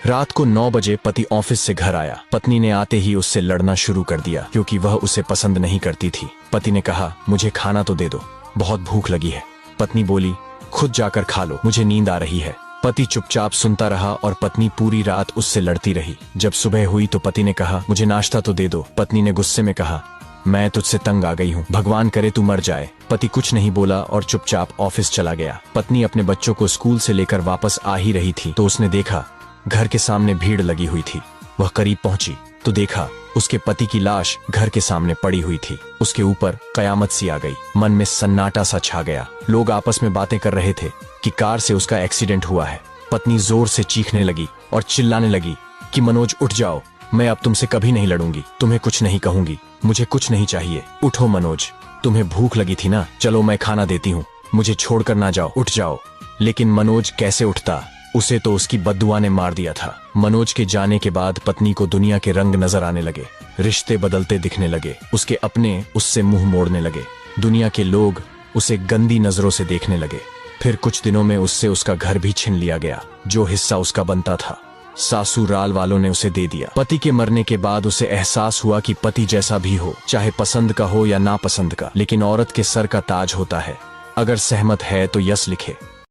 रात को 9 बजे पति ऑफिस से घर आया। पत्नी ने आते ही उससे लड़ना शुरू कर दिया क्योंकि वह उसे पसंद नहीं करती थी। पति ने कहा, मुझे खाना तो दे दो, बहुत भूख लगी है। पत्नी बोली, खुद जाकर खा लो, मुझे नींद आ रही है। पति चुपचाप सुनता रहा और पत्नी पूरी रात उससे लड़ती रही। जब सुबह हुई तो पति ने कहा, मुझे नाश्ता तो दे दो। पत्नी ने गुस्से में कहा, मैं तुझसे तंग आ गई हूँ, भगवान करे तू मर जाए। पति कुछ नहीं बोला और चुपचाप ऑफिस चला गया। पत्नी अपने बच्चों को स्कूल से लेकर वापस आ ही रही थी तो उसने देखा घर के सामने भीड़ लगी हुई थी। वह करीब पहुंची तो देखा उसके पति की लाश घर के सामने पड़ी हुई थी। उसके ऊपर कयामत सी आ गई। मन में सन्नाटा सा छा गया। लोग आपस में बातें कर रहे थे कि कार से उसका एक्सीडेंट हुआ है। पत्नी जोर से चीखने लगी और चिल्लाने लगी कि मनोज उठ जाओ, मैं अब तुमसे कभी नहीं लड़ूंगी, तुम्हें कुछ नहीं कहूंगी, मुझे कुछ नहीं चाहिए। उठो मनोज, तुम्हें भूख लगी थी ना, चलो मैं खाना देती हूँ, मुझे छोड़कर ना जाओ, उठ जाओ। लेकिन मनोज कैसे उठता, उसे तो उसकी बद्दुआ ने मार दिया था। मनोज के जाने के बाद पत्नी को दुनिया के रंग नजर आने लगे, रिश्ते बदलते दिखने लगे, उसके अपने उससे मुंह मोड़ने लगे, दुनिया के लोग उसे गंदी नजरों से देखने लगे। फिर कुछ दिनों में उससे उसका घर भी छीन लिया गया, जो हिस्सा उसका बनता था सासुराल वालों ने उसे दे दिया। पति के मरने के बाद उसे एहसास हुआ कि पति जैसा भी हो, चाहे पसंद का हो या नापसंद का, लेकिन औरत के सर का ताज होता है। अगर सहमत है तो यस लिखे।